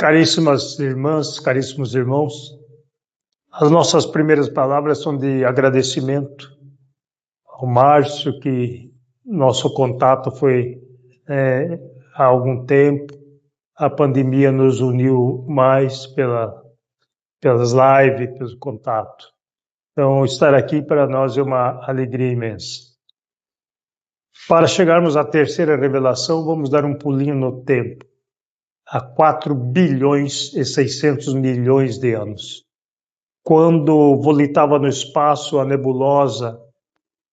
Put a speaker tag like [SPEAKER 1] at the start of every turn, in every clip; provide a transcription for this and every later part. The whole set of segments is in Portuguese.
[SPEAKER 1] Caríssimas irmãs, caríssimos irmãos, as nossas primeiras palavras são de agradecimento ao Márcio, que nosso contato foi há algum tempo. A pandemia nos uniu mais pelas lives, pelo contato. Então, estar aqui para nós é uma alegria imensa. Para chegarmos à terceira revelação, vamos dar um pulinho no tempo, há 4 bilhões e 600 milhões de anos. Quando volitava no espaço a nebulosa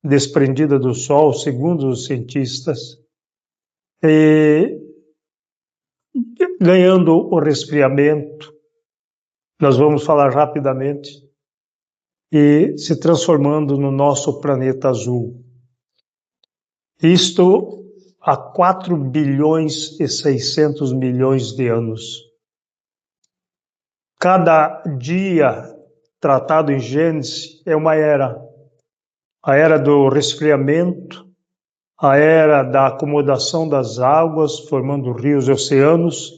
[SPEAKER 1] desprendida do Sol, segundo os cientistas, ganhando o resfriamento, nós vamos falar rapidamente, e se transformando no nosso planeta azul. Isto há 4 bilhões e 600 milhões de anos. Cada dia tratado em Gênesis é uma era. A era do resfriamento, a era da acomodação das águas, formando rios e oceanos,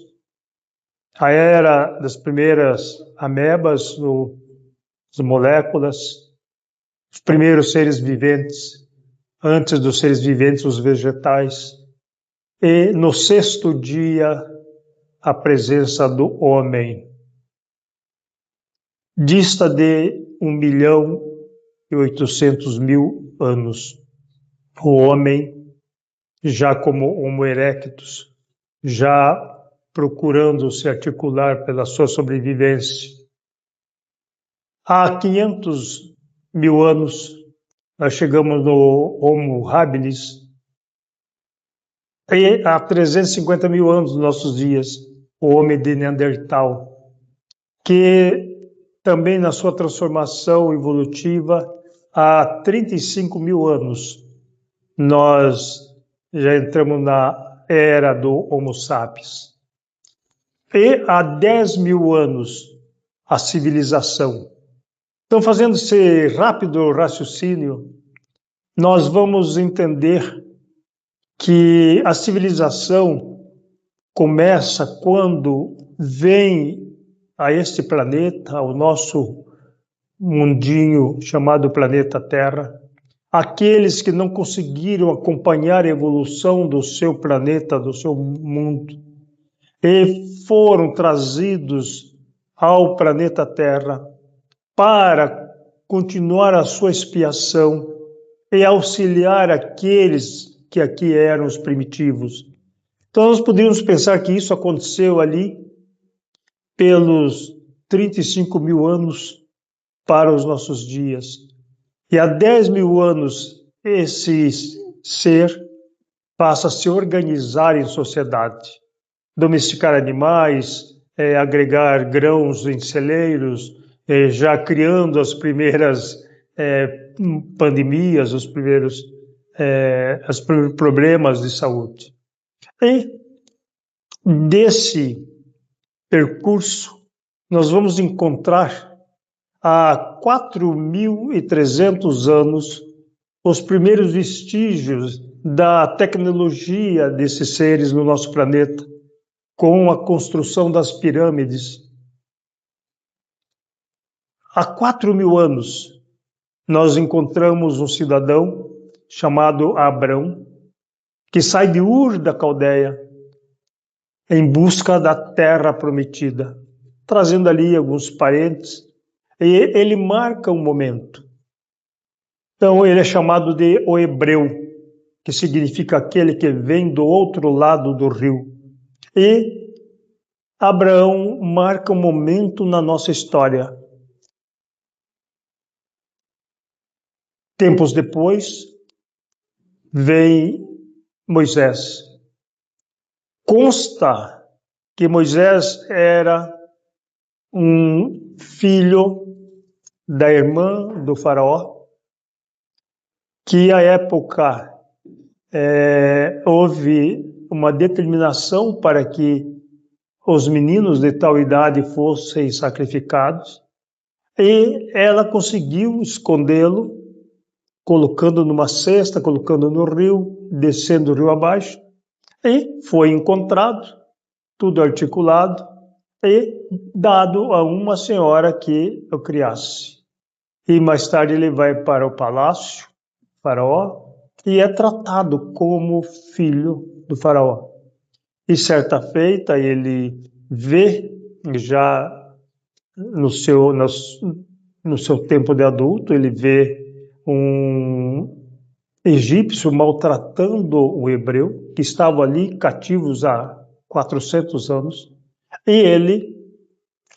[SPEAKER 1] a era das primeiras amebas, as moléculas, os primeiros seres viventes, antes dos seres viventes, os vegetais, e no sexto dia, a presença do homem. Dista de 1.800.000 anos. O homem, já como Homo erectus, já procurando se articular pela sua sobrevivência. Há 500.000 anos, nós chegamos no Homo habilis, e há 350.000 anos nos nossos dias, o homem de Neandertal, que também na sua transformação evolutiva, há 35.000 anos, nós já entramos na era do Homo sapiens. E há 10.000 anos, a civilização. Então, fazendo esse rápido raciocínio, nós vamos entender que a civilização começa quando vem a este planeta, ao nosso mundinho chamado planeta Terra, aqueles que não conseguiram acompanhar a evolução do seu planeta, do seu mundo, e foram trazidos ao planeta Terra para continuar a sua expiação e auxiliar aqueles que aqui eram os primitivos. Então nós poderíamos pensar que isso aconteceu ali pelos 35.000 anos para os nossos dias. E há 10.000 anos esse ser passa a se organizar em sociedade, domesticar animais, agregar grãos em celeiros, já criando as primeiras pandemias, os primeiros problemas de saúde. E desse percurso, nós vamos encontrar há 4.300 anos os primeiros vestígios da tecnologia desses seres no nosso planeta, com a construção das pirâmides. Há 4.000 anos, nós encontramos um cidadão chamado Abrão, que sai de Ur da Caldeia em busca da terra prometida, trazendo ali alguns parentes, e ele marca um momento. Então ele é chamado de o Hebreu, que significa aquele que vem do outro lado do rio. E Abraão marca um momento na nossa história. Tempos depois, vem Moisés. Consta que Moisés era um filho da irmã do faraó, que à época houve uma determinação para que os meninos de tal idade fossem sacrificados, e ela conseguiu escondê-lo, colocando numa cesta, colocando no rio, descendo o rio abaixo, e foi encontrado, tudo articulado, e dado a uma senhora que o criasse. E mais tarde ele vai para o palácio, faraó, e é tratado como filho do faraó. E certa feita ele vê, já no seu tempo de adulto, ele vê um egípcio maltratando o hebreu, que estava ali cativos há 400 anos, e ele,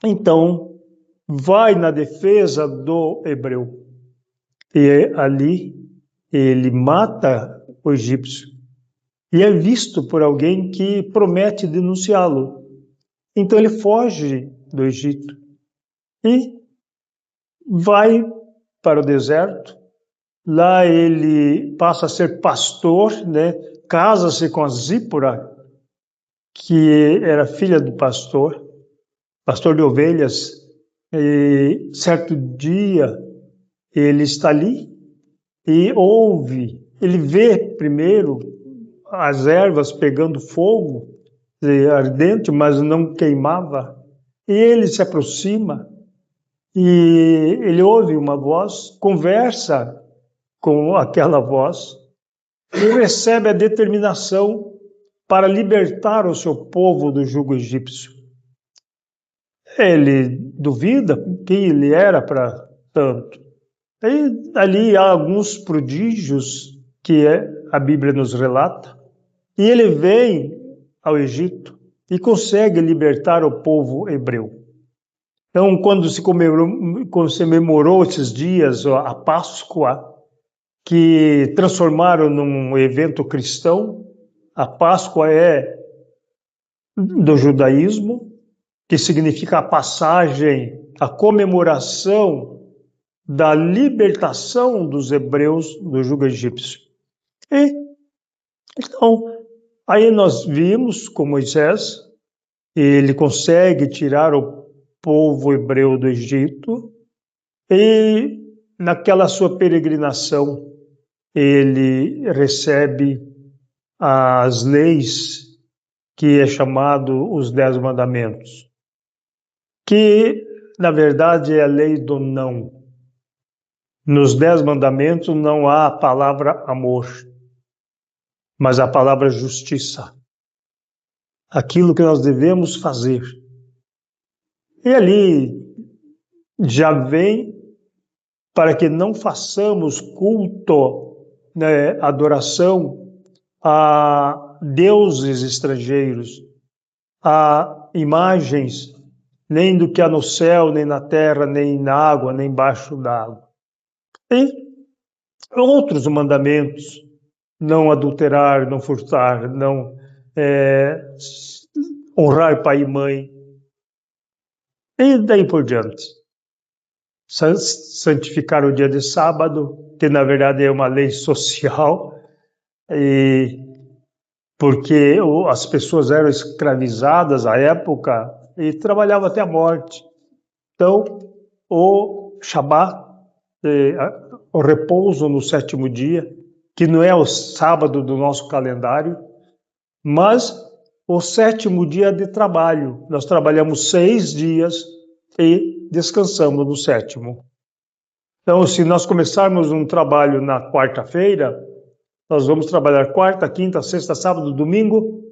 [SPEAKER 1] então, vai na defesa do hebreu. E ali ele mata o egípcio e é visto por alguém que promete denunciá-lo. Então ele foge do Egito e vai para o deserto. Lá ele passa a ser pastor, né? Casa-se com a Zípora, que era filha do pastor de ovelhas. E certo dia ele está ali e ele vê primeiro as ervas pegando fogo, ardente, mas não queimava. E ele se aproxima e ele ouve uma voz, conversa com aquela voz e recebe a determinação para libertar o seu povo do jugo egípcio. Ele duvida quem ele era para tanto. E ali há alguns prodígios que a Bíblia nos relata. E ele vem ao Egito e consegue libertar o povo hebreu. Então, quando se comemorou esses dias, a Páscoa, que transformaram num evento cristão, a Páscoa é do judaísmo, que significa a passagem, a comemoração da libertação dos hebreus do jugo egípcio. E, então, aí nós vimos com Moisés, ele consegue tirar o povo hebreu do Egito e naquela sua peregrinação ele recebe as leis que é chamado os 10 mandamentos, que na verdade é a lei do não. Nos 10 mandamentos não há a palavra amor, mas a palavra justiça. Aquilo que nós devemos fazer. E ali já vem para que não façamos culto, né, adoração a deuses estrangeiros, a imagens, nem do que há no céu, nem na terra, nem na água, nem embaixo da água. E outros mandamentos, não adulterar, não furtar, não honrar pai e mãe, e daí por diante. Santificar o dia de sábado, que na verdade é uma lei social, porque as pessoas eram escravizadas à época e trabalhavam até a morte. Então, o Shabat, o repouso no 7º dia, que não é o sábado do nosso calendário, mas o 7º dia de trabalho. Nós trabalhamos 6 dias e descansamos no 7º. Então, se nós começarmos um trabalho na quarta-feira, nós vamos trabalhar quarta, quinta, sexta, sábado, domingo.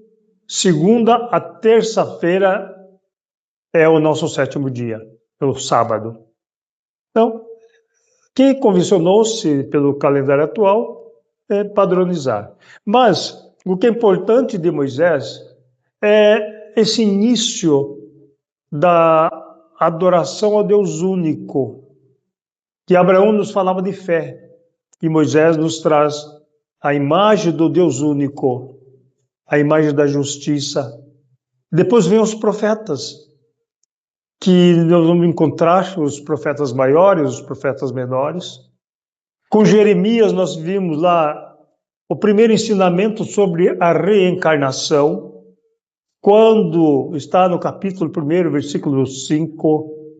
[SPEAKER 1] Segunda a terça-feira é o nosso 7º dia, é o sábado. Então, que convencionou-se pelo calendário atual é padronizar. Mas o que é importante de Moisés é esse início da adoração ao Deus único, que Abraão nos falava de fé, e Moisés nos traz a imagem do Deus único, a imagem da justiça. Depois vem os profetas, que nós vamos encontrar os profetas maiores, os profetas menores. Com Jeremias nós vimos lá o primeiro ensinamento sobre a reencarnação, quando está no capítulo 1, versículo 5,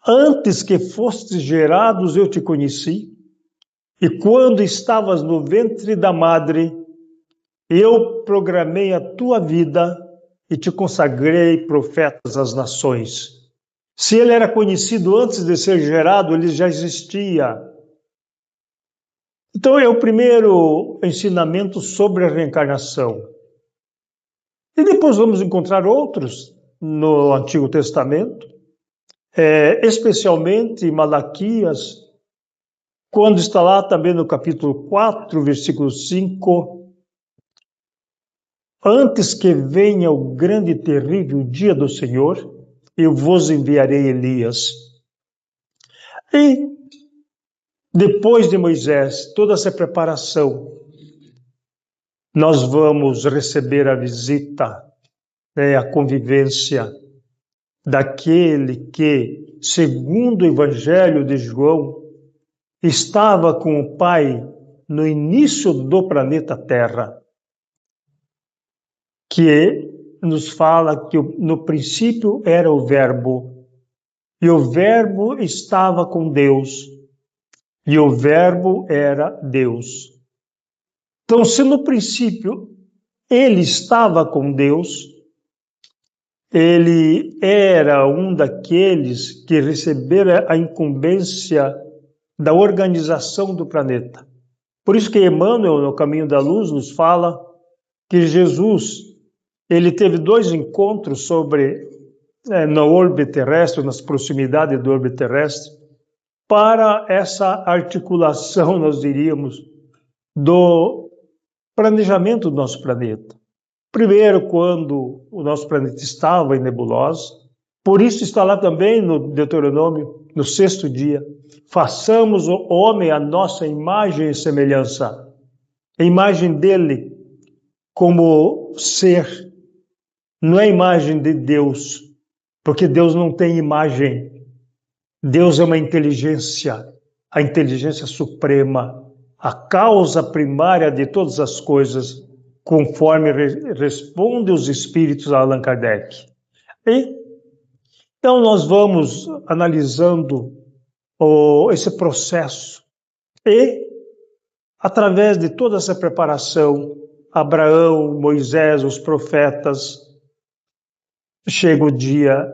[SPEAKER 1] antes que fostes gerados eu te conheci, e quando estavas no ventre da madre, eu programei a tua vida e te consagrei profetas às nações. Se ele era conhecido antes de ser gerado, ele já existia. Então é o primeiro ensinamento sobre a reencarnação. E depois vamos encontrar outros no Antigo Testamento, especialmente Malaquias, quando está lá também no capítulo 4, versículo 5, antes que venha o grande e terrível dia do Senhor, eu vos enviarei Elias. E depois de Moisés, toda essa preparação, nós vamos receber a visita, a convivência daquele que, segundo o Evangelho de João, estava com o Pai no início do planeta Terra, que nos fala que no princípio era o Verbo, e o Verbo estava com Deus, e o Verbo era Deus. Então, se no princípio ele estava com Deus, ele era um daqueles que receberam a incumbência da organização do planeta. Por isso que Emmanuel, no Caminho da Luz, nos fala que Jesus, ele teve 2 encontros no orbe terrestre, nas proximidades do orbe terrestre, para essa articulação, nós diríamos, do planejamento do nosso planeta. Primeiro, quando o nosso planeta estava em nebulosa, por isso está lá também no Deuteronômio, no 6º dia, façamos o homem a nossa imagem e semelhança, a imagem dele como ser, não é a imagem de Deus, porque Deus não tem imagem. Deus é uma inteligência, a inteligência suprema, a causa primária de todas as coisas, conforme responde os espíritos a Allan Kardec. Então nós vamos analisando esse processo e, através de toda essa preparação, Abraão, Moisés, os profetas, chega o dia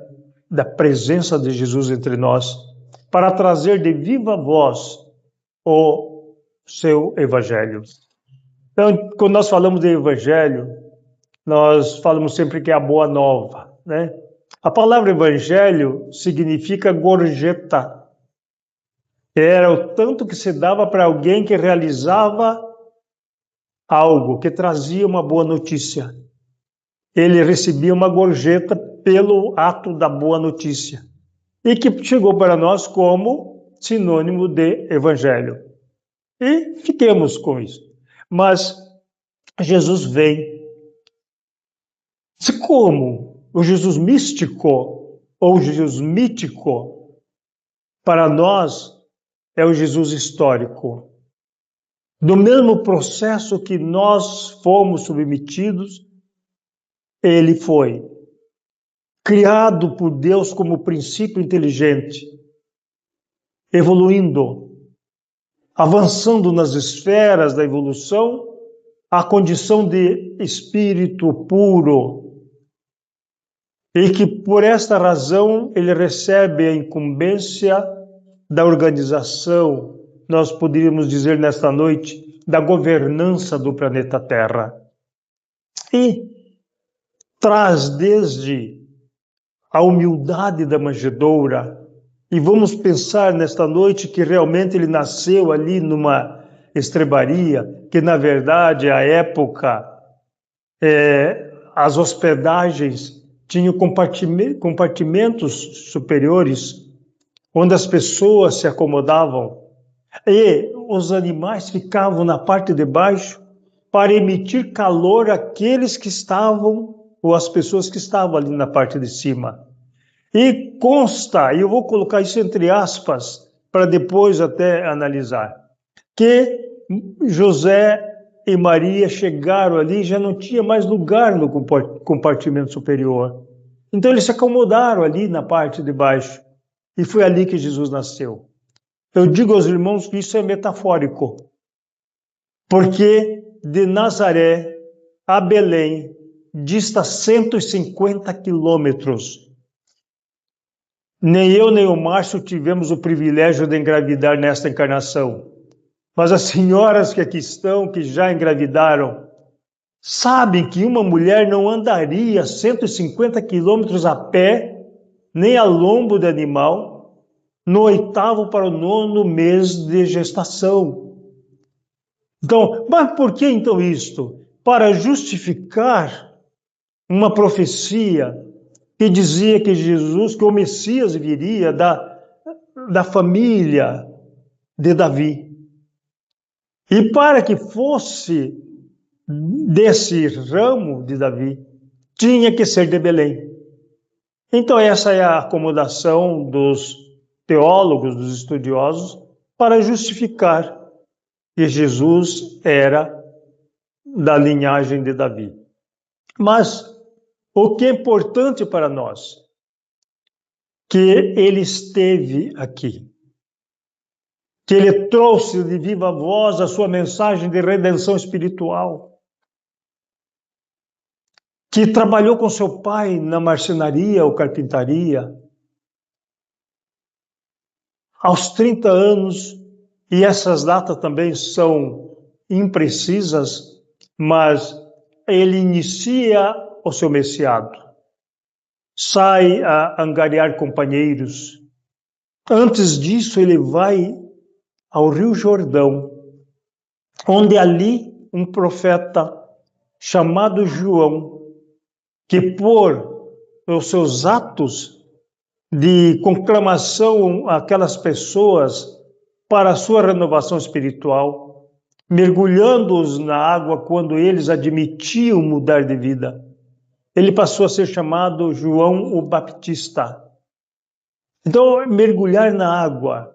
[SPEAKER 1] da presença de Jesus entre nós para trazer de viva voz o seu Evangelho. Então, quando nós falamos de Evangelho, nós falamos sempre que é a boa nova, né? A palavra Evangelho significa gorjeta. Era o tanto que se dava para alguém que realizava algo, que trazia uma boa notícia. Ele recebia uma gorjeta pelo ato da boa notícia, e que chegou para nós como sinônimo de Evangelho. E fiquemos com isso. Mas Jesus vem. Como o Jesus místico ou Jesus mítico, para nós é o Jesus histórico. Do mesmo processo que nós fomos submetidos, ele foi criado por Deus como princípio inteligente, evoluindo, avançando nas esferas da evolução, à condição de espírito puro, e que por esta razão ele recebe a incumbência da organização, nós poderíamos dizer nesta noite, da governança do planeta Terra. E traz desde a humildade da manjedoura, e vamos pensar nesta noite que realmente ele nasceu ali numa estrebaria, que na verdade à época as hospedagens tinham compartimentos superiores, onde as pessoas se acomodavam, e os animais ficavam na parte de baixo para emitir calor àqueles que estavam, ou às pessoas que estavam ali na parte de cima. E consta, e eu vou colocar isso entre aspas, para depois até analisar, que José e Maria chegaram ali e já não tinha mais lugar no compartimento superior. Então eles se acomodaram ali na parte de baixo, e foi ali que Jesus nasceu. Eu digo aos irmãos que isso é metafórico, porque de Nazaré a Belém dista 150 quilômetros. Nem eu nem o Márcio tivemos o privilégio de engravidar nesta encarnação. Mas as senhoras que aqui estão, que já engravidaram, sabem que uma mulher não andaria 150 quilômetros a pé, nem a lombo de animal, no 8º para o 9º mês de gestação. Então, mas por que então isto? Para justificar uma profecia que dizia que Jesus, que o Messias viria da família de Davi. E para que fosse desse ramo de Davi, tinha que ser de Belém. Então essa é a acomodação dos teólogos, dos estudiosos, para justificar que Jesus era da linhagem de Davi. Mas o que é importante para nós, que ele esteve aqui, que ele trouxe de viva voz a sua mensagem de redenção espiritual, que trabalhou com seu pai na marcenaria ou carpintaria, aos 30 anos, e essas datas também são imprecisas, mas ele inicia o seu messiado, sai a angariar companheiros. Antes disso, ele vai ao Rio Jordão, onde ali um profeta chamado João, que por os seus atos de conclamação àquelas pessoas para a sua renovação espiritual, mergulhando-os na água quando eles admitiam mudar de vida, ele passou a ser chamado João o Baptista. Então, mergulhar na água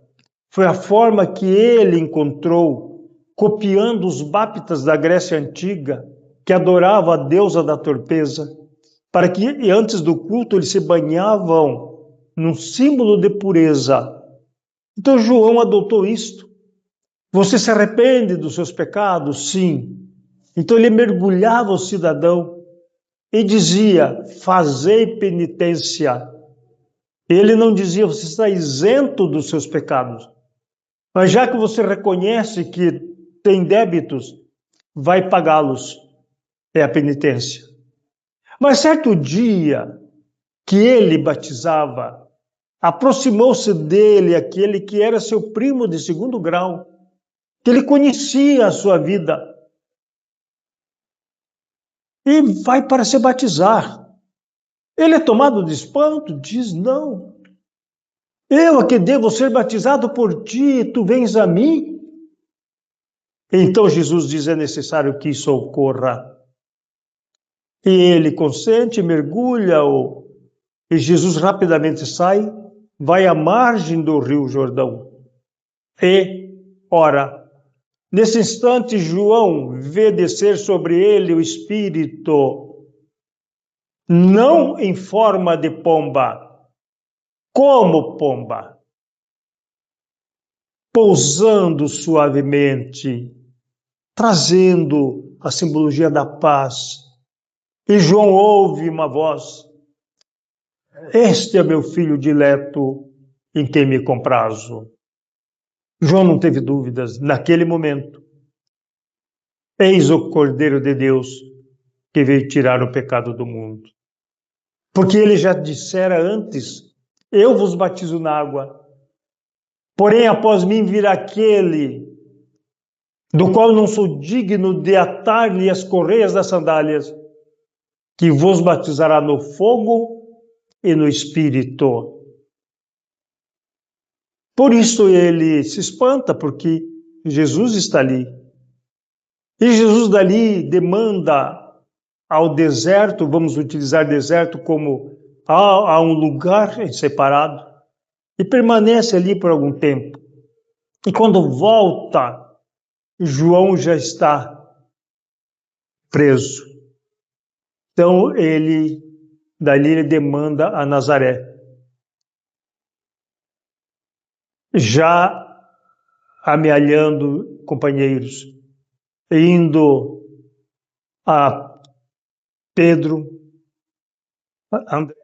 [SPEAKER 1] foi a forma que ele encontrou, copiando os baptas da Grécia Antiga, que adoravam a deusa da torpeza, para que antes do culto eles se banhavam num símbolo de pureza. Então João adotou isto. Você se arrepende dos seus pecados? Sim. Então ele mergulhava o cidadão e dizia, fazei penitência. Ele não dizia, você está isento dos seus pecados. Mas já que você reconhece que tem débitos, vai pagá-los. É a penitência. Mas certo dia que ele batizava, aproximou-se dele aquele que era seu primo de 2º grau, que ele conhecia a sua vida, e vai para se batizar. Ele é tomado de espanto, diz, não, eu a que devo ser batizado por ti, tu vens a mim? Então Jesus diz, é necessário que isso ocorra. E ele consente, mergulha, e Jesus rapidamente sai, vai à margem do Rio Jordão. E, ora, nesse instante, João vê descer sobre ele o Espírito, não em forma de pomba, como pomba, pousando suavemente, trazendo a simbologia da paz. E João ouve uma voz, este é meu filho dileto, em quem me comprazo. João não teve dúvidas naquele momento. Eis o Cordeiro de Deus que veio tirar o pecado do mundo. Porque ele já dissera antes, eu vos batizo na água, porém após mim virá aquele do qual não sou digno de atar-lhe as correias das sandálias, que vos batizará no fogo e no Espírito. Por isso ele se espanta, porque Jesus está ali. E Jesus dali demanda ao deserto, vamos utilizar deserto como a um lugar separado, e permanece ali por algum tempo. E quando volta, João já está preso. Então dali ele demanda a Nazaré. Já amealhando companheiros, indo a Pedro, André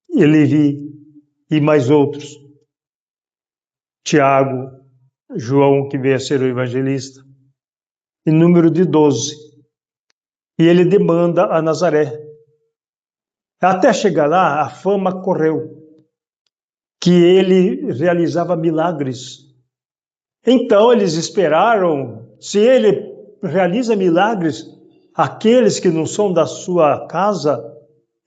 [SPEAKER 1] e Levi e mais outros, Tiago, João, que veio a ser o evangelista, em número de 12. E ele demanda a Nazaré. Até chegar lá, a fama correu que ele realizava milagres. Então eles esperaram, se ele realiza milagres, aqueles que não são da sua casa,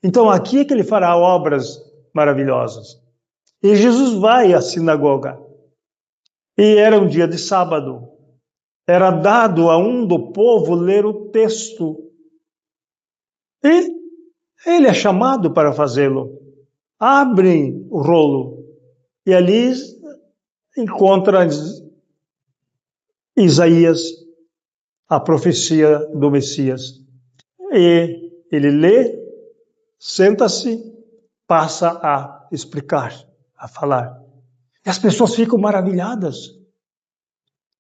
[SPEAKER 1] então aqui é que ele fará obras maravilhosas. E Jesus vai à sinagoga. E era um dia de sábado. Era dado a um do povo ler o texto. E ele é chamado para fazê-lo. Abrem o rolo e ali encontra Isaías, a profecia do Messias. E ele lê, senta-se, passa a explicar, a falar. E as pessoas ficam maravilhadas.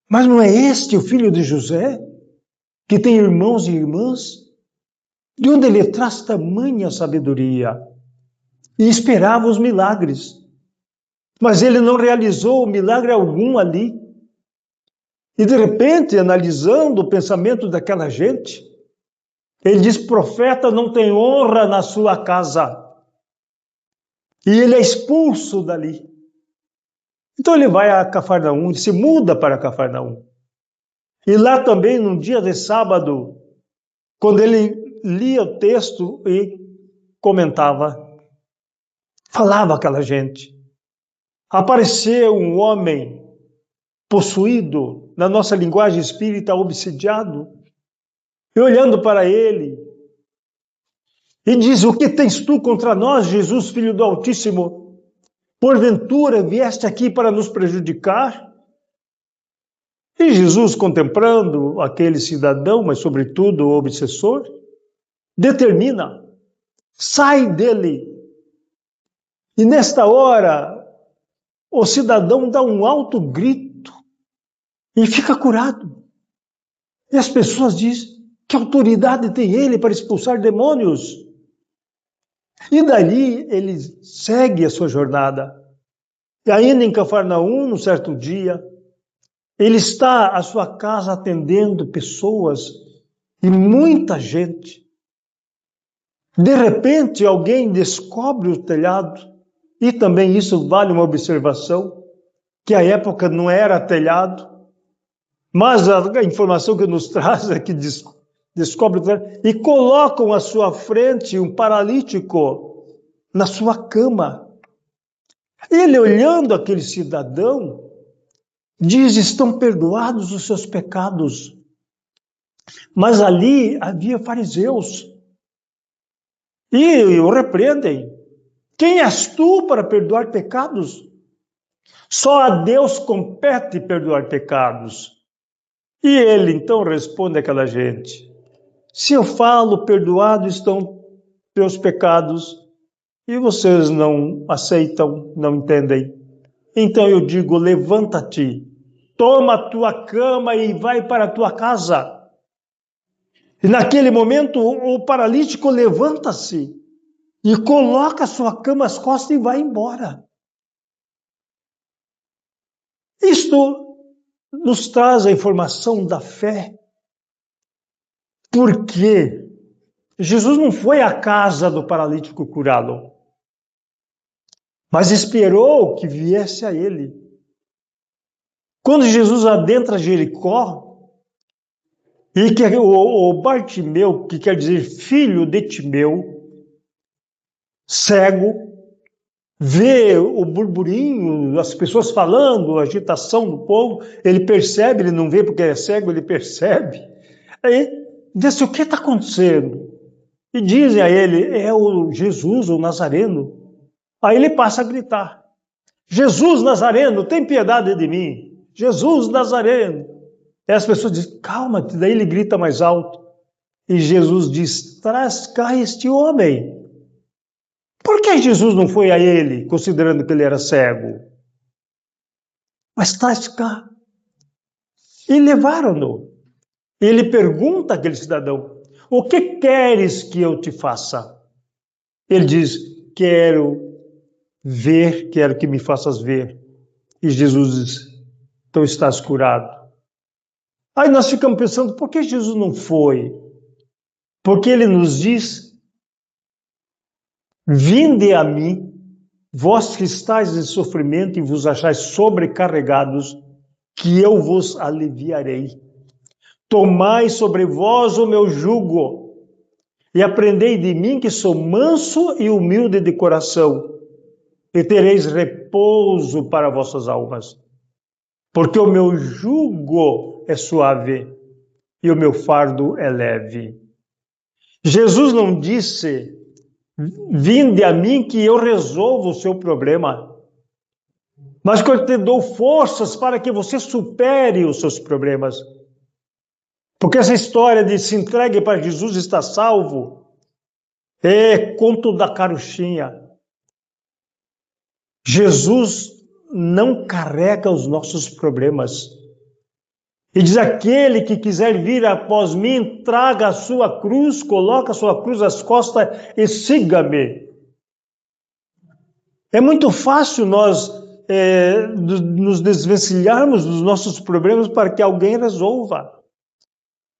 [SPEAKER 1] Mas não é este o filho de José, que tem irmãos e irmãs? De onde ele traz tamanha sabedoria? E esperava os milagres. Mas ele não realizou milagre algum ali. E de repente, analisando o pensamento daquela gente, ele diz: profeta não tem honra na sua casa. E ele é expulso dali. Então ele vai a Cafarnaum, ele se muda para Cafarnaum. E lá também, num dia de sábado, quando ele lia o texto e comentava, falava aquela gente. Apareceu um homem possuído, na nossa linguagem espírita, obsidiado, e olhando para ele, e diz: o que tens tu contra nós, Jesus, Filho do Altíssimo? Porventura vieste aqui para nos prejudicar? E Jesus, contemplando aquele cidadão, mas sobretudo o obsessor, determina: sai dele. E nesta hora, o cidadão dá um alto grito e fica curado. E as pessoas dizem: que autoridade tem ele para expulsar demônios? E dali ele segue a sua jornada. E ainda em Cafarnaum, num certo dia, ele está à sua casa atendendo pessoas e muita gente. De repente, alguém descobre o telhado, e também isso vale uma observação, que a época não era telhado, mas a informação que nos traz é que descobre o telhado, e colocam à sua frente um paralítico na sua cama. Ele, olhando aquele cidadão, diz: estão perdoados os seus pecados. Mas ali havia fariseus. E o repreendem. Quem és tu para perdoar pecados? Só a Deus compete perdoar pecados. E ele então responde àquela gente: se eu falo, perdoado estão teus pecados, e vocês não aceitam, não entendem. Então eu digo: levanta-te, toma a tua cama e vai para a tua casa. E naquele momento o paralítico levanta-se e coloca a sua cama às costas e vai embora. Isto nos traz a informação da fé, porque Jesus não foi à casa do paralítico curá-lo, mas esperou que viesse a ele. Quando Jesus adentra Jericó, e que o Bartimeu, que quer dizer filho de Timeu, cego, vê o burburinho, as pessoas falando, a agitação do povo, ele percebe, ele não vê porque é cego, ele percebe. Aí diz: o que está acontecendo? E dizem a ele: é o Jesus, o Nazareno. Aí ele passa a gritar: Jesus Nazareno, tem piedade de mim. Jesus Nazareno. E as pessoas dizem: calma-te. Daí ele grita mais alto. E Jesus diz: traz cá este homem. Por que Jesus não foi a ele, considerando que ele era cego? Mas traz cá. E levaram-no. Ele pergunta àquele cidadão: O que queres que eu te faça? Ele diz, quero ver, quero que me faças ver. E Jesus diz, então estás curado. Aí nós ficamos pensando, por que Jesus não foi? Porque ele nos diz, vinde a mim, vós que estáis em sofrimento e vos achais sobrecarregados, que eu vos aliviarei. Tomai sobre vós o meu jugo e aprendei de mim que sou manso e humilde de coração, e tereis repouso para vossas almas. Porque o meu jugo é suave e o meu fardo é leve. Jesus não disse, vinde a mim que eu resolvo o seu problema, mas que eu te dou forças para que você supere os seus problemas. Porque essa história de se entregue para Jesus e está salvo é conto da carochinha. Jesus não carrega os nossos problemas. E diz, aquele que quiser vir após mim, traga a sua cruz, coloca a sua cruz às costas e siga-me. É muito fácil nós nos desvencilharmos dos nossos problemas para que alguém resolva.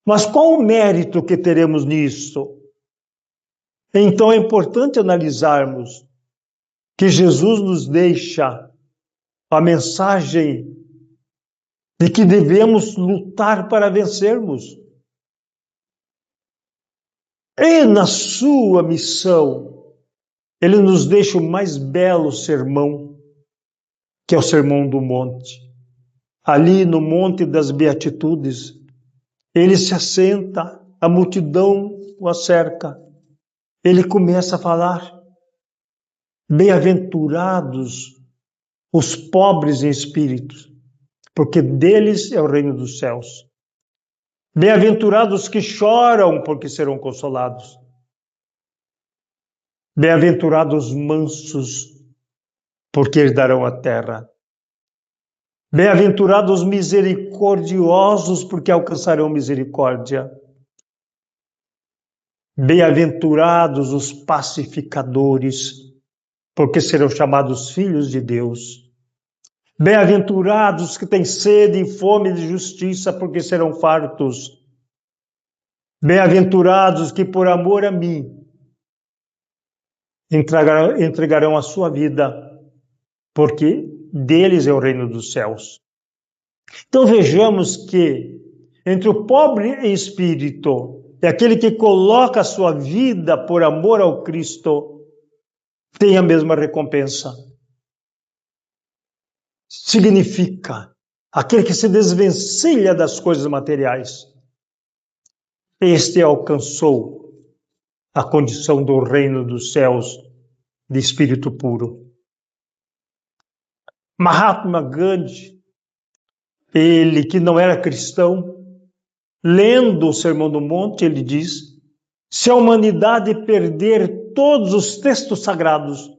[SPEAKER 1] Mas qual o mérito que teremos nisso? Então é importante analisarmos que Jesus nos deixa a mensagem de que devemos lutar para vencermos. E na sua missão, ele nos deixa o mais belo sermão, que é o Sermão do Monte. Ali no Monte das Beatitudes, ele se assenta, a multidão o cerca. Ele começa a falar, bem-aventurados os pobres em espírito, porque deles é o reino dos céus. Bem-aventurados que choram, porque serão consolados. Bem-aventurados mansos, porque herdarão a terra. Bem-aventurados misericordiosos, porque alcançarão misericórdia. Bem-aventurados os pacificadores, porque serão chamados filhos de Deus. Bem-aventurados que têm sede e fome de justiça, porque serão fartos. Bem-aventurados que por amor a mim entregarão a sua vida, porque deles é o reino dos céus. Então vejamos que entre o pobre em espírito e aquele que coloca a sua vida por amor ao Cristo, tem a mesma recompensa. Significa aquele que se desvencilha das coisas materiais. Este alcançou a condição do reino dos céus de espírito puro. Mahatma Gandhi, ele que não era cristão, lendo o Sermão do Monte, ele diz, se a humanidade perder todos os textos sagrados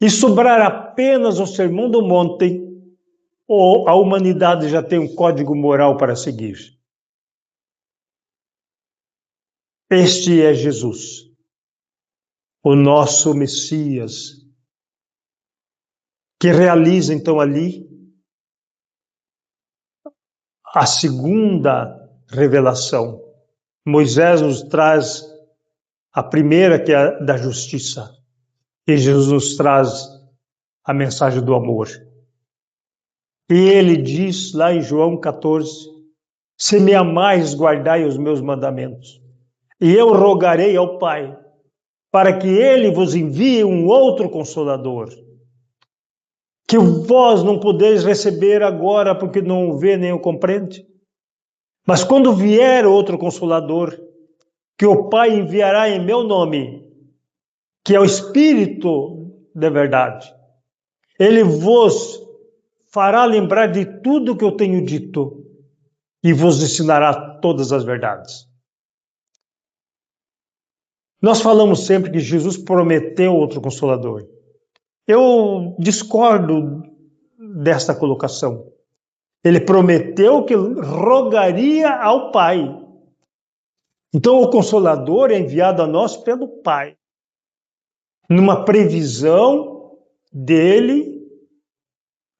[SPEAKER 1] e sobrar apenas o Sermão do Monte, a humanidade já tem um código moral para seguir. Este é Jesus, o nosso Messias, que realiza então ali a segunda revelação. Moisés nos traz a primeira, que é a da justiça, e Jesus nos traz a mensagem do amor. E ele diz lá em João 14, se me amais, guardai os meus mandamentos. E eu rogarei ao Pai, para que ele vos envie um outro Consolador, que vós não podeis receber agora, porque não o vê nem o compreende. Mas quando vier outro Consolador, que o Pai enviará em meu nome, que é o Espírito da verdade, ele vos fará lembrar de tudo que eu tenho dito e vos ensinará todas as verdades. Nós falamos sempre que Jesus prometeu outro Consolador. Eu discordo desta colocação. Ele prometeu que rogaria ao Pai. Então, o Consolador é enviado a nós pelo Pai, numa previsão dele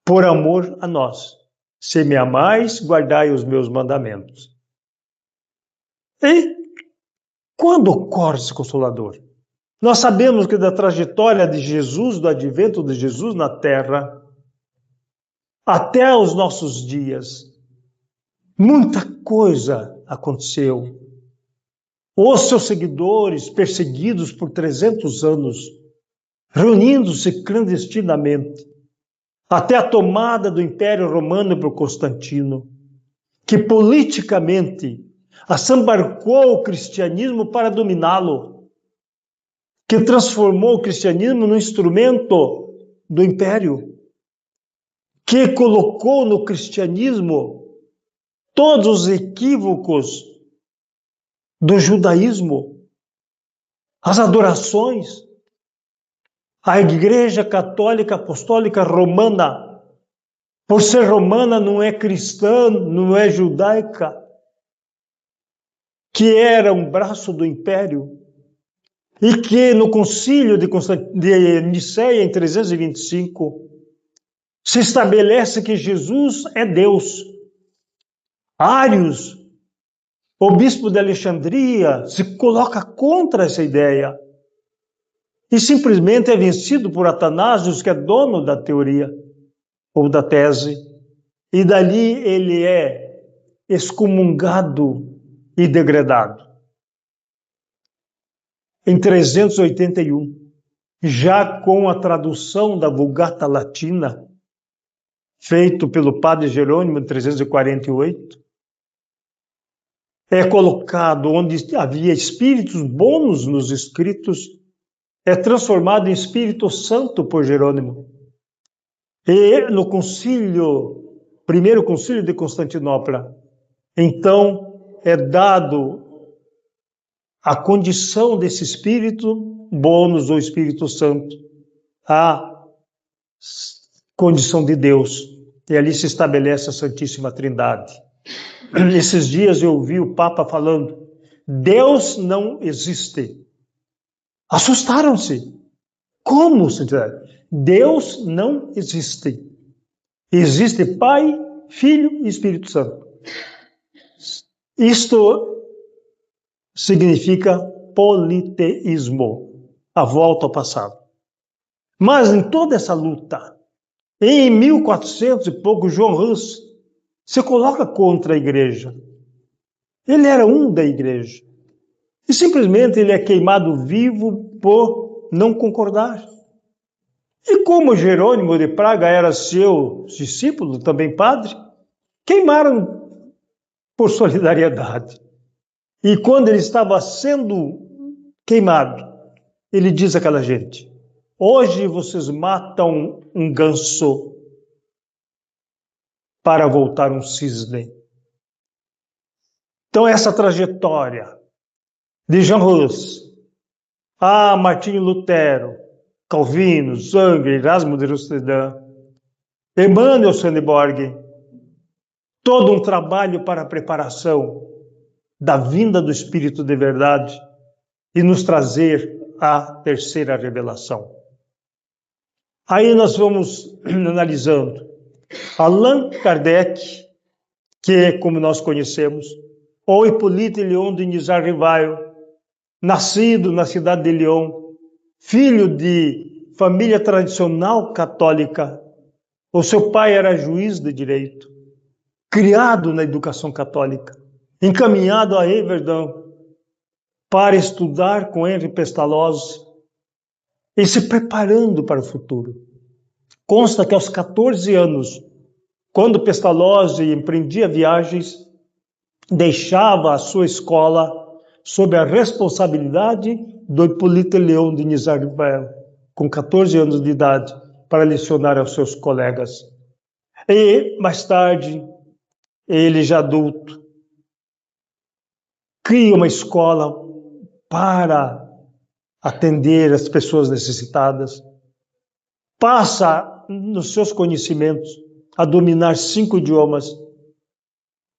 [SPEAKER 1] por amor a nós. Se me amais, guardai os meus mandamentos. E quando ocorre esse Consolador? Nós sabemos que da trajetória de Jesus, do advento de Jesus na Terra, até os nossos dias, muita coisa aconteceu. Os seus seguidores, perseguidos por 300 anos, reunindo-se clandestinamente, até a tomada do Império Romano por Constantino, que politicamente assambarcou o cristianismo para dominá-lo, que transformou o cristianismo num instrumento do império, que colocou no cristianismo todos os equívocos do judaísmo, as adorações. A Igreja Católica Apostólica Romana, por ser romana, não é cristã, não é judaica, que era um braço do império, e que no concílio de Nicéia, em 325, se estabelece que Jesus é Deus. Ários, o bispo de Alexandria, se coloca contra essa ideia e simplesmente é vencido por Atanásio, que é dono da teoria ou da tese, e dali ele é excomungado e degradado. Em 381, já com a tradução da Vulgata Latina, feito pelo padre Jerônimo em 348, é colocado onde havia espíritos bons nos escritos, é transformado em Espírito Santo por Jerônimo. E no primeiro concílio de Constantinopla, então é dado a condição desse Espírito bônus ou Espírito Santo, a condição de Deus. E ali se estabelece a Santíssima Trindade. Esses dias eu ouvi o Papa falando, Deus não existe. Assustaram-se. Como, Senhor? Deus não existe. Existe Pai, Filho e Espírito Santo. Isto significa politeísmo, a volta ao passado. Mas em toda essa luta, em 1400 e pouco, João Hus se coloca contra a igreja. Ele era um da igreja. E simplesmente ele é queimado vivo por não concordar. E como Jerônimo de Praga era seu discípulo, também padre, queimaram por solidariedade. E quando ele estava sendo queimado, ele diz àquela gente, hoje vocês matam um ganso para voltar um cisne. Então essa trajetória de Jean Hus a Martinho Lutero, Calvino, Zwingli, Erasmo de Rotterdam, Emanuel Swedenborg, todo um trabalho para a preparação da vinda do Espírito de verdade e nos trazer a terceira revelação. Aí nós vamos analisando Allan Kardec, que, como nós conhecemos, ou Hippolyte Léon Denis Rivail, nascido na cidade de Lyon, filho de família tradicional católica. O seu pai era juiz de direito, criado na educação católica, encaminhado a Everdun para estudar com Henri Pestalozzi e se preparando para o futuro. Consta que aos 14 anos, quando Pestalozzi empreendia viagens, deixava a sua escola sob a responsabilidade do Hippolyte Léon Denis Rivail, com 14 anos de idade, para lecionar aos seus colegas. E, mais tarde, ele já adulto, cria uma escola para atender as pessoas necessitadas, passa nos seus conhecimentos a dominar 5 idiomas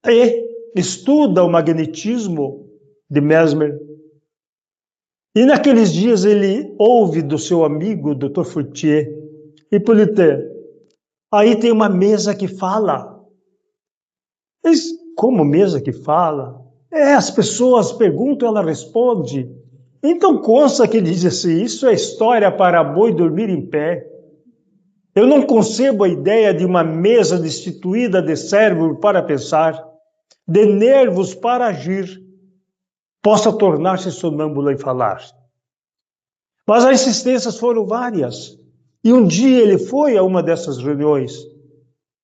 [SPEAKER 1] e estuda o magnetismo de Mesmer. E naqueles dias ele ouve do seu amigo, Dr. Froutier, Hippolyte, aí tem uma mesa que fala. Mas como mesa que fala? As pessoas perguntam, ela responde. Então consta que ele diz assim, isso é história para boi dormir em pé. Eu não concebo a ideia de uma mesa destituída de cérebro para pensar, de nervos para agir, possa tornar-se sonâmbula e falar. Mas as insistências foram várias. E um dia ele foi a uma dessas reuniões.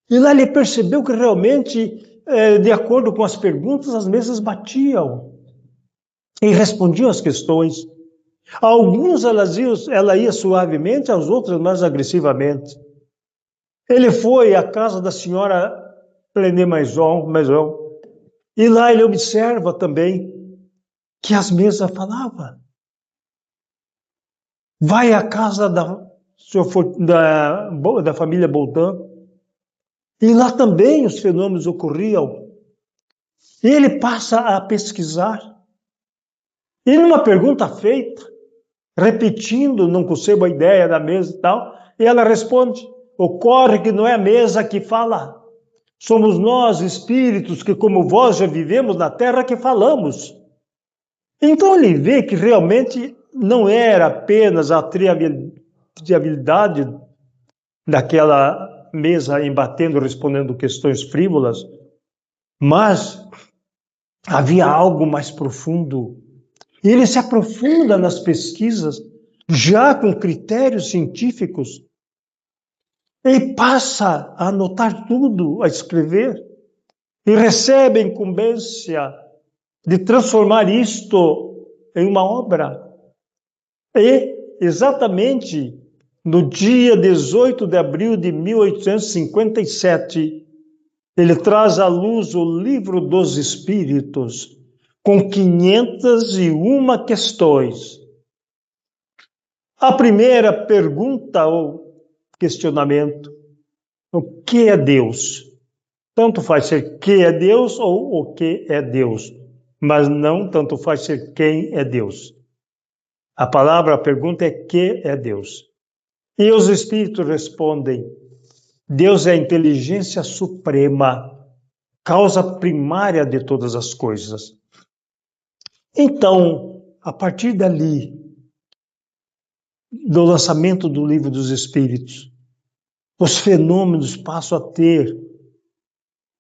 [SPEAKER 1] E lá ele percebeu que realmente, de acordo com as perguntas, as mesas batiam. E respondiam às questões. A alguns ela ia suavemente, aos outros mais agressivamente. Ele foi à casa da senhora Plené Maison, e lá ele observa também que as mesas falavam. Vai à casa da família Baudin, e lá também os fenômenos ocorriam. E ele passa a pesquisar. E numa pergunta feita, repetindo, não concebo a ideia da mesa e tal, e ela responde, ocorre que não é a mesa que fala, somos nós, espíritos, que como vós já vivemos na Terra, que falamos. Então ele vê que realmente não era apenas a triabilidade daquela mesa embatendo, respondendo questões frívolas, mas havia algo mais profundo. E ele se aprofunda nas pesquisas, já com critérios científicos, e passa a anotar tudo, a escrever, e recebe a incumbência de transformar isto em uma obra. E, exatamente no dia 18 de abril de 1857, ele traz à luz o Livro dos Espíritos, com 501 questões. A primeira pergunta ou questionamento: o que é Deus? Tanto faz ser que é Deus ou o que é Deus, mas não tanto faz ser quem é Deus. A pergunta é que é Deus. E os Espíritos respondem: Deus é a inteligência suprema, causa primária de todas as coisas. Então, a partir dali, do lançamento do Livro dos Espíritos, os fenômenos passam a ter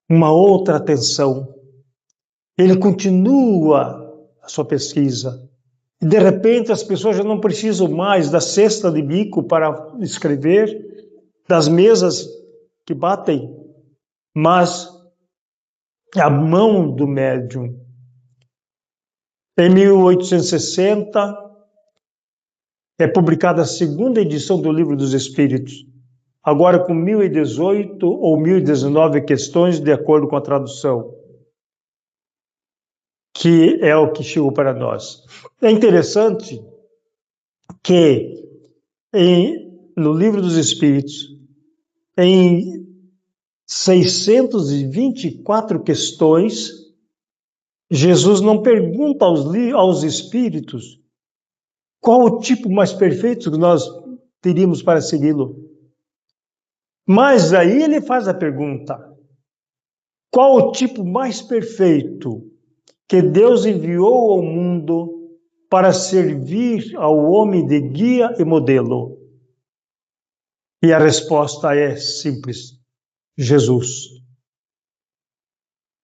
[SPEAKER 1] uma outra atenção. Ele continua a sua pesquisa. E, de repente, as pessoas já não precisam mais da cesta de bico para escrever, das mesas que batem, mas a mão do médium. Em 1860, é publicada a segunda edição do Livro dos Espíritos, agora com 1018 ou 1019 questões, de acordo com a tradução, que é o que chegou para nós. É interessante que no Livro dos Espíritos, em 624 questões, Jesus não pergunta aos espíritos qual o tipo mais perfeito que nós teríamos para segui-lo. Mas aí ele faz a pergunta: qual o tipo mais perfeito que Deus enviou ao mundo para servir ao homem de guia e modelo? E a resposta é simples: Jesus.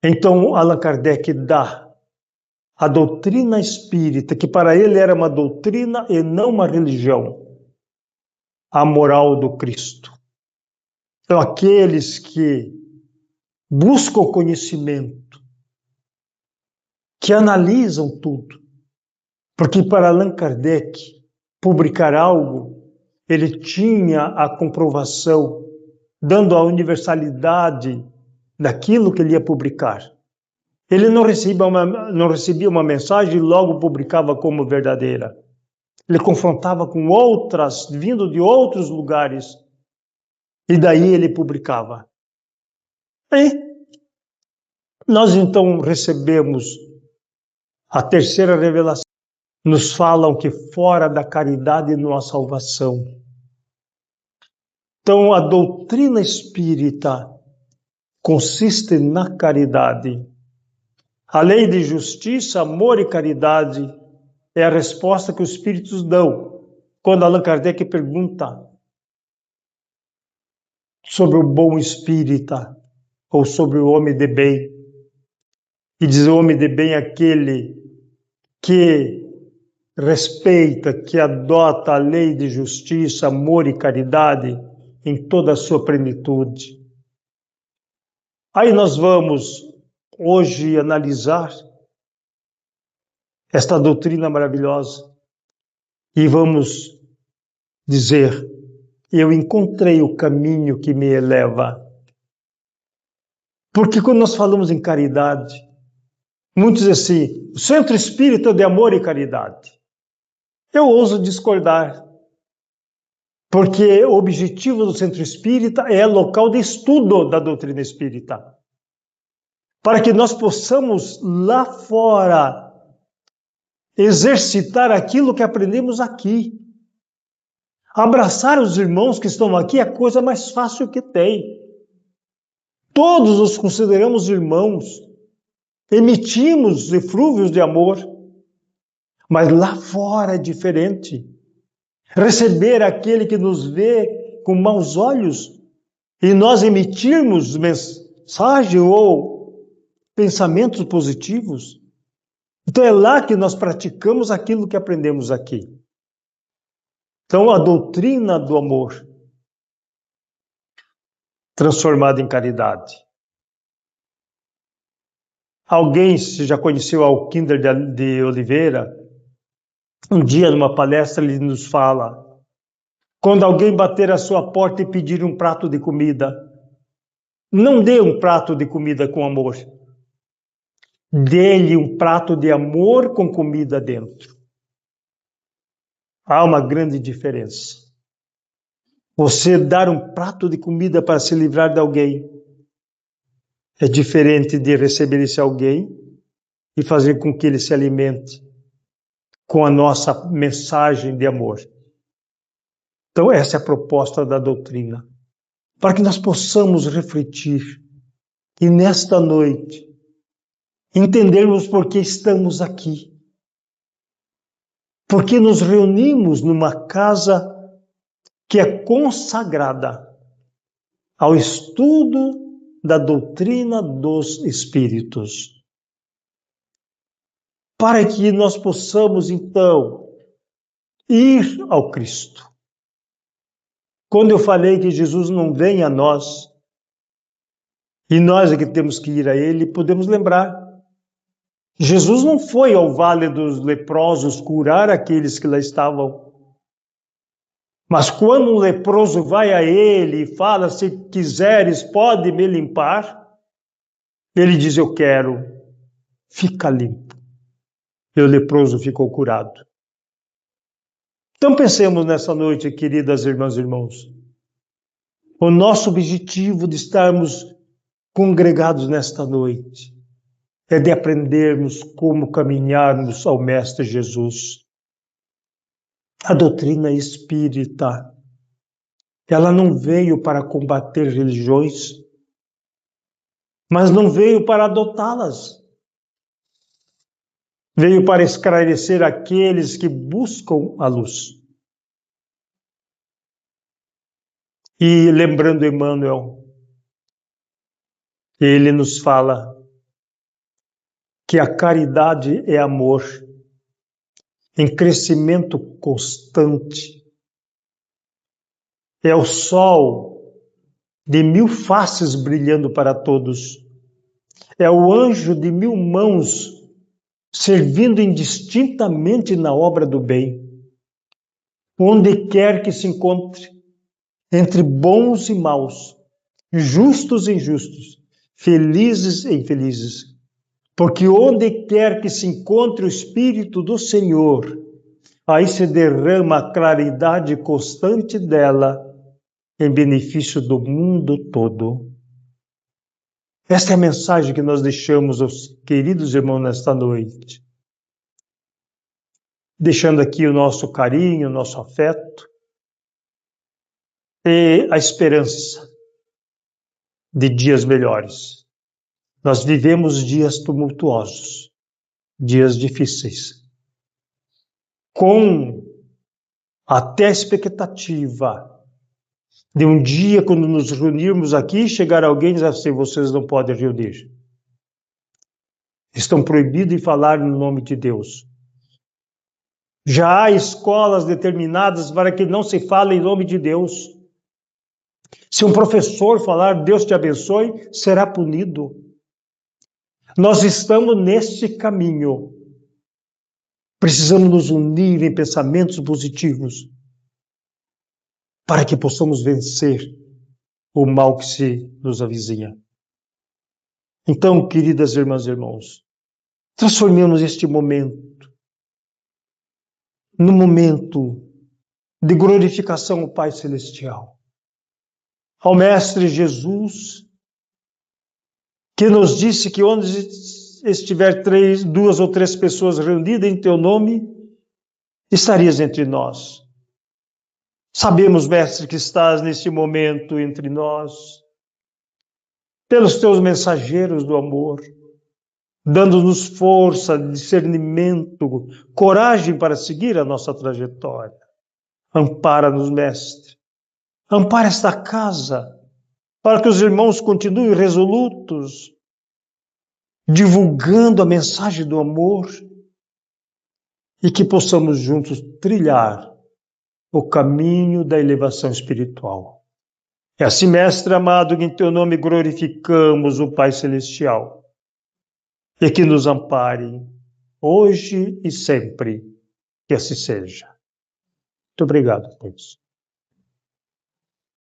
[SPEAKER 1] Então Allan Kardec dá a doutrina espírita, que para ele era uma doutrina e não uma religião, a moral do Cristo. Então, aqueles que buscam o conhecimento, que analisam tudo, porque para Allan Kardec publicar algo, ele tinha a comprovação, dando a universalidade daquilo que ele ia publicar. Ele não recebia uma mensagem e logo publicava como verdadeira. Ele confrontava com outras, vindo de outros lugares, e daí ele publicava. E nós então recebemos A terceira revelação nos falam que fora da caridade não há salvação. Então, a doutrina espírita consiste na caridade. A lei de justiça, amor e caridade é a resposta que os espíritos dão quando Allan Kardec pergunta sobre o bom espírita ou sobre o homem de bem. E diz: o homem de bem é aquele que respeita, que adota a lei de justiça, amor e caridade em toda a sua plenitude. Aí nós vamos hoje analisar esta doutrina maravilhosa e vamos dizer: eu encontrei o caminho que me eleva. Porque quando nós falamos em caridade, muitos dizem assim: o centro espírita de amor e caridade. Eu ouso discordar, porque o objetivo do centro espírita é local de estudo da doutrina espírita, para que nós possamos lá fora exercitar aquilo que aprendemos aqui. Abraçar os irmãos que estão aqui é a coisa mais fácil que tem. Todos os consideramos irmãos, emitimos eflúvios de amor, mas lá fora é diferente. Receber aquele que nos vê com maus olhos e nós emitirmos mensagem ou pensamentos positivos. Então é lá que nós praticamos aquilo que aprendemos aqui. Então a doutrina do amor transformada em caridade. Alguém, se já conheceu Alquinder de Oliveira, um dia numa palestra ele nos fala: quando alguém bater a sua porta e pedir um prato de comida, não dê um prato de comida com amor. Dê-lhe um prato de amor com comida dentro. Há uma grande diferença. Você dar um prato de comida para se livrar de alguém é diferente de receber esse alguém e fazer com que ele se alimente com a nossa mensagem de amor. Então essa é a proposta da doutrina, para que nós possamos refletir e nesta noite entendermos por que estamos aqui. Porque nos reunimos numa casa que é consagrada ao estudo da doutrina dos espíritos. Para que nós possamos, então, ir ao Cristo. Quando eu falei que Jesus não vem a nós, e nós é que temos que ir a Ele, podemos lembrar. Jesus não foi ao vale dos leprosos curar aqueles que lá estavam. Mas quando um leproso vai a ele e fala: se quiseres, pode me limpar, ele diz: eu quero, fica limpo. E o leproso ficou curado. Então pensemos nessa noite, queridas irmãs e irmãos. O nosso objetivo de estarmos congregados nesta noite é de aprendermos como caminharmos ao Mestre Jesus. A doutrina espírita, ela não veio para combater religiões, mas não veio para adotá-las. Veio para esclarecer aqueles que buscam a luz. E lembrando Emmanuel, ele nos fala que a caridade é amor em crescimento constante. É o sol de 1000 faces brilhando para todos. É o anjo de 1000 mãos servindo indistintamente na obra do bem. Onde quer que se encontre, entre bons e maus, justos e injustos, felizes e infelizes. Porque onde quer que se encontre o Espírito do Senhor, aí se derrama a claridade constante dela em benefício do mundo todo. Esta é a mensagem que nós deixamos aos queridos irmãos nesta noite. deixando aqui o nosso carinho, o nosso afeto e a esperança de dias melhores. Nós vivemos dias tumultuosos, dias difíceis, com até a expectativa de um dia, quando nos reunirmos aqui, chegar alguém e dizer assim: vocês não podem reunir. Estão proibidos de falar no nome de Deus. Já há escolas determinadas para que não se fale em nome de Deus. Se um professor falar Deus te abençoe, será punido. Nós estamos neste caminho. Precisamos nos unir em pensamentos positivos para que possamos vencer o mal que se nos avizinha. Então, queridas irmãs e irmãos, transformemos este momento num momento de glorificação ao Pai Celestial, ao Mestre Jesus, que nos disse que onde estiver duas ou três pessoas reunidas em teu nome, estarias entre nós. Sabemos, Mestre, que estás neste momento entre nós, pelos teus mensageiros do amor, dando-nos força, discernimento, coragem para seguir a nossa trajetória. Ampara-nos, Mestre. Ampara esta casa, para que os irmãos continuem resolutos, divulgando a mensagem do amor e que possamos juntos trilhar o caminho da elevação espiritual. É assim, Mestre amado, que em teu nome glorificamos o Pai Celestial e que nos ampare hoje e sempre, que assim seja. Muito obrigado, Deus.